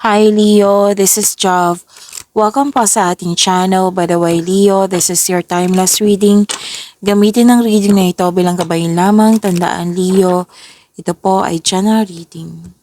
Hi Leo, this is Jav. Welcome po sa ating channel. By the way, Leo, this is your timeless reading. Gamitin ang reading na ito bilang gabayan lamang. Tandaan Leo, ito po ay general reading.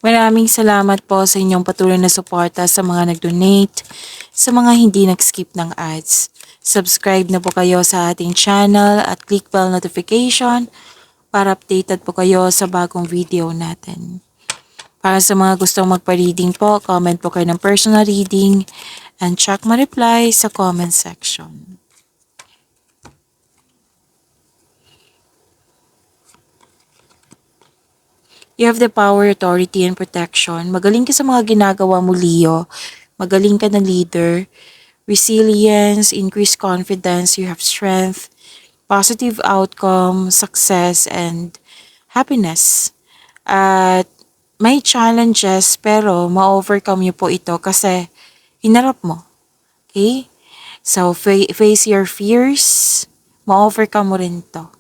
Maraming salamat po sa inyong patuloy na suporta sa mga nag-donate, sa mga hindi nag-skip ng ads. Subscribe na po kayo sa ating channel at click bell notification para updated po kayo sa bagong video natin. Para sa mga gustong magpa-reading po, comment po kayo ng personal reading and check my reply sa comment section. You have the power, authority, and protection. Magaling ka sa mga ginagawa mo, Leo. Magaling ka na leader. Resilience, increased confidence, you have strength, positive outcome, success, and happiness. At may challenges pero ma-overcome niyo po ito kasi hinarap mo. Okay? So, face your fears, ma-overcome mo rin to.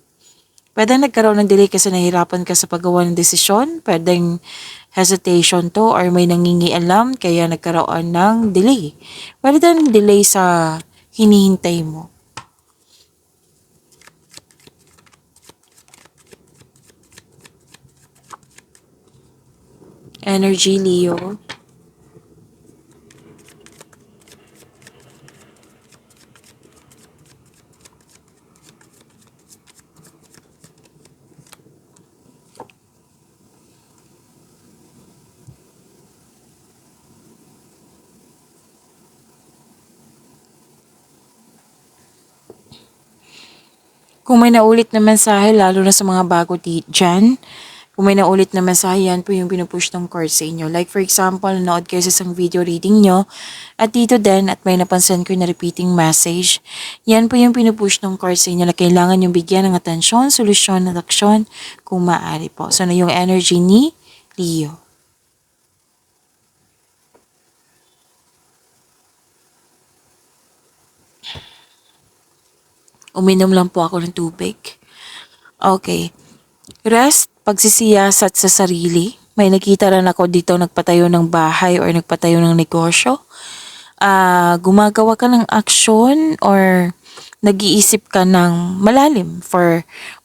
Pwede nagkaroon ng delay kasi nahirapan ka sa paggawa ng desisyon. Pwedeng hesitation to or may nangingialam kaya nagkaroon ng delay. Pwede din delay sa hinihintay mo. Energy, Leo. Kung may naulit na mensahe, lalo na sa mga bago dyan, kung may naulit na mensahe, yan po yung pinupush ng cards sa inyo. Like for example, nanood kayo sa isang video reading nyo, at dito din, at may napansin ko na repeating message, yan po yung pinupush ng cards sa inyo na kailangan yung bigyan ng atensyon, solusyon, at aksyon kung maaari po. So, na yung energy ni Leo. Uminom lang po ako ng tubig. Okay. Rest, pagsisiyasat sa sarili. May nakita rin ako dito nagpatayo ng bahay or nagpatayo ng negosyo. Gumagawa ka ng aksyon or nag-iisip ka ng malalim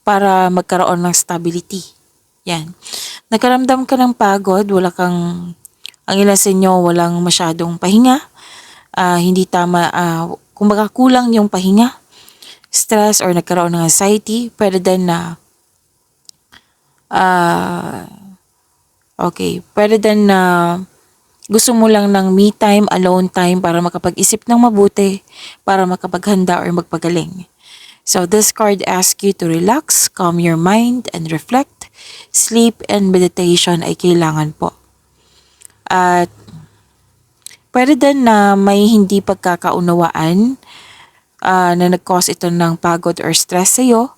para magkaroon ng stability. Yan. Nakaramdam ka ng pagod, ang ilan sa inyo walang masyadong pahinga. Hindi tama, kumbaga kulang yung pahinga, stress or nagkaroon ng anxiety. Pwede din na pwede din na gusto mo lang ng me time, alone time para makapag-isip ng mabuti, para makapaghanda or magpagaling. So this card asks you to relax, calm your mind, and reflect. Sleep and meditation ay kailangan po. At pwede din na may hindi pagkakaunawaan na nag-cause ito ng pagod or stress sa'yo.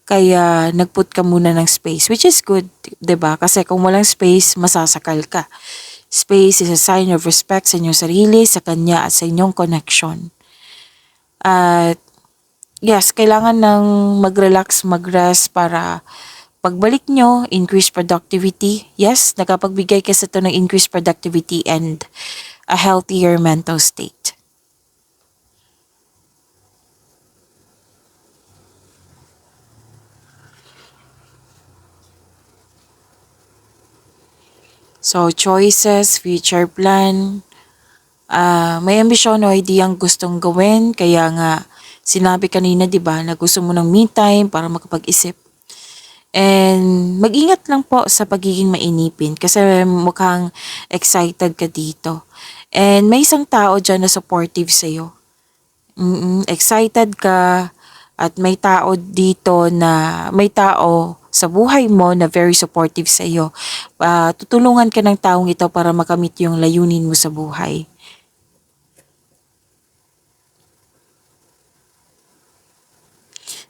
Kaya nag-put ka muna ng space, which is good, 'di ba? Kasi kung walang space, masasakal ka. Space is a sign of respect sa inyong sarili, sa kanya at sa inyong connection. At yes, kailangan ng mag-relax, mag-rest para pagbalik nyo, increase productivity. Yes, nakapagbigay kasi ito ng increased productivity and a healthier mental state. So, choices, future plan, may ambisyon o ideyang gustong gawin, kaya nga sinabi kanina 'di ba na gusto mo ng me time para makapag-isip. And mag-ingat lang po sa pagiging mainipin kasi mukhang excited ka dito. And may isang tao diyan na supportive sa iyo. Excited ka, At may tao sa buhay mo na very supportive sa iyo. Tutulungan ka ng taong ito para makamit yung layunin mo sa buhay.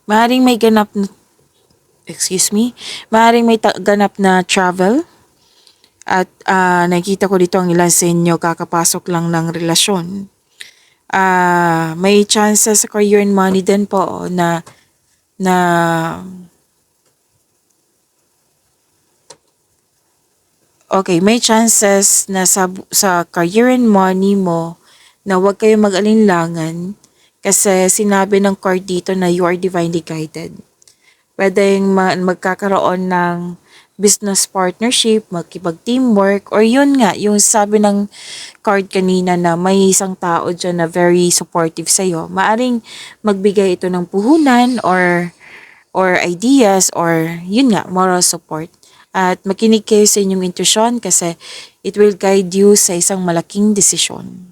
Maaaring may ganap na, excuse me, maaaring may ganap na travel at nakikita ko dito ang ilan sa inyo kakapasok lang ng relasyon. May chances sa career and money din po na okay, may chances na sa career and money mo na huwag kayo mag-alinlangan kasi sinabi ng card dito na you are divinely guided. Pwedeng magkakaroon ng business partnership, magkipag-teamwork, or yun nga, yung sabi ng card kanina na may isang tao dyan na very supportive sa'yo. Maaring magbigay ito ng puhunan or ideas or yun nga, moral support. At makinig kayo sa inyong intuition kasi it will guide you sa isang malaking desisyon.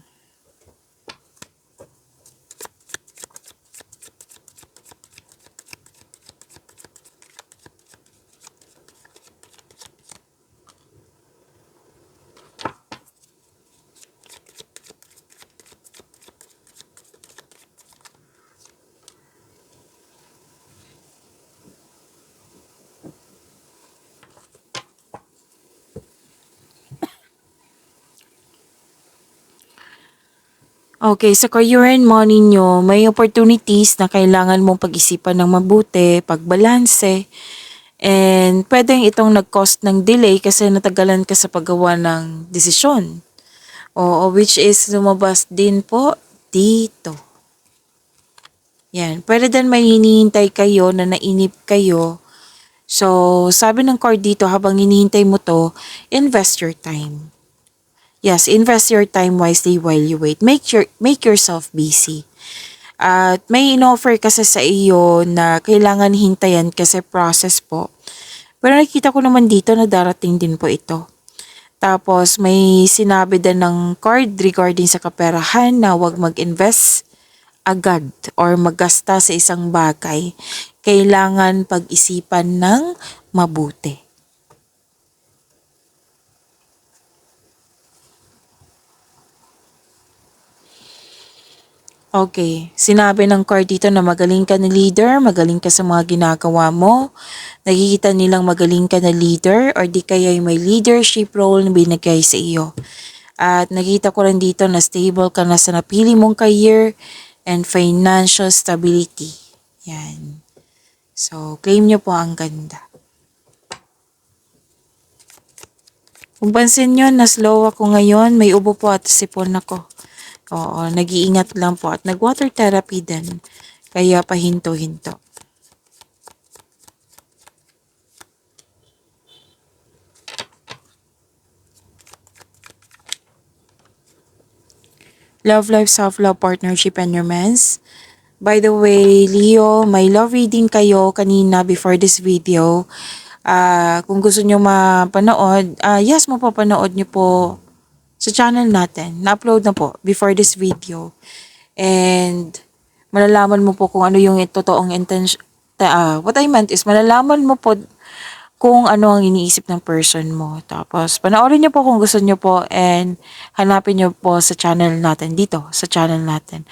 Okay, sa career and money nyo, may opportunities na kailangan mong pag-isipan ng mabuti, pagbalanse, and pwedeng itong nag-cost ng delay kasi natagalan ka sa paggawa ng desisyon. Oo, which is lumabas din po dito. Yan, pwede din may hinihintay kayo na nainip kayo. So, sabi ng card dito, habang hinihintay mo to, invest your time. Yes, invest your time wisely while you wait. Make yourself busy. At may in-offer kasi sa iyo na kailangan hintayan kasi process po. Pero nakikita ko naman dito na darating din po ito. Tapos may sinabi din ng card regarding sa kaperahan na huwag mag-invest agad or maggasta sa isang bagay. Kailangan pag-isipan ng mabuti. Okay, sinabi ng card dito na magaling ka na leader, magaling ka sa mga ginagawa mo. Nakikita nilang magaling ka na leader or di kaya may leadership role na binigay sa iyo. At nakita ko rin dito na stable ka na sa napili mong career and financial stability. Yan. So, claim nyo po ang ganda. Kung pansin nyo, na-slow ako ngayon, may ubo po at sipon ako. Oo, nag-iingat lang po at nag-water therapy din. Kaya pahinto-hinto. Love life, self-love, partnership, and romance. By the way, Leo, may love reading kayo kanina before this video. Kung gusto nyo mapanood, yes, mapapanood nyo po sa channel natin. Na-upload na po before this video. And malalaman mo po kung ano yung totoong intention. What I meant is malalaman mo po kung ano ang iniisip ng person mo. Tapos panoorin niyo po kung gusto niyo po and hanapin niyo po sa channel natin dito, sa channel natin.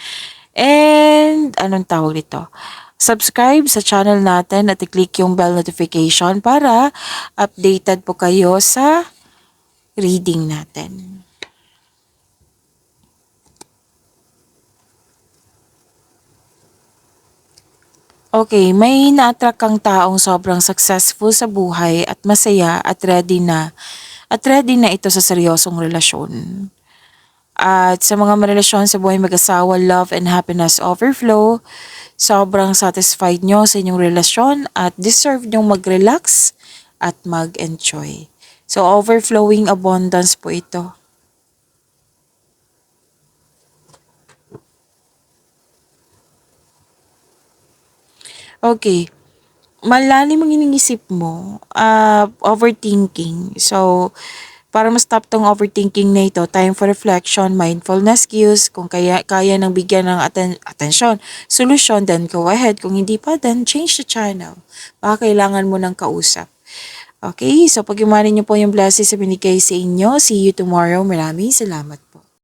And anong tawag dito? Subscribe sa channel natin at i-click yung bell notification para updated po kayo sa reading natin. Okay, may na-attract kang taong sobrang successful sa buhay at masaya at ready na ito sa seryosong relasyon. At sa mga marelasyon sa buhay mag-asawa, love and happiness overflow, sobrang satisfied nyo sa inyong relasyon at deserve nyong mag-relax at mag-enjoy. So, overflowing abundance po ito. Okay, malalim ang iniisip mo, overthinking. So, Para ma-stop tong overthinking na ito, time for reflection, mindfulness cues, kung kaya nang bigyan ng atensyon, solusyon, then go ahead. Kung hindi pa, then change the channel. Baka kailangan mo ng kausap. Okay, so pag-imanin niyo po yung blessings sa binigay sa inyo. See you tomorrow. Maraming salamat.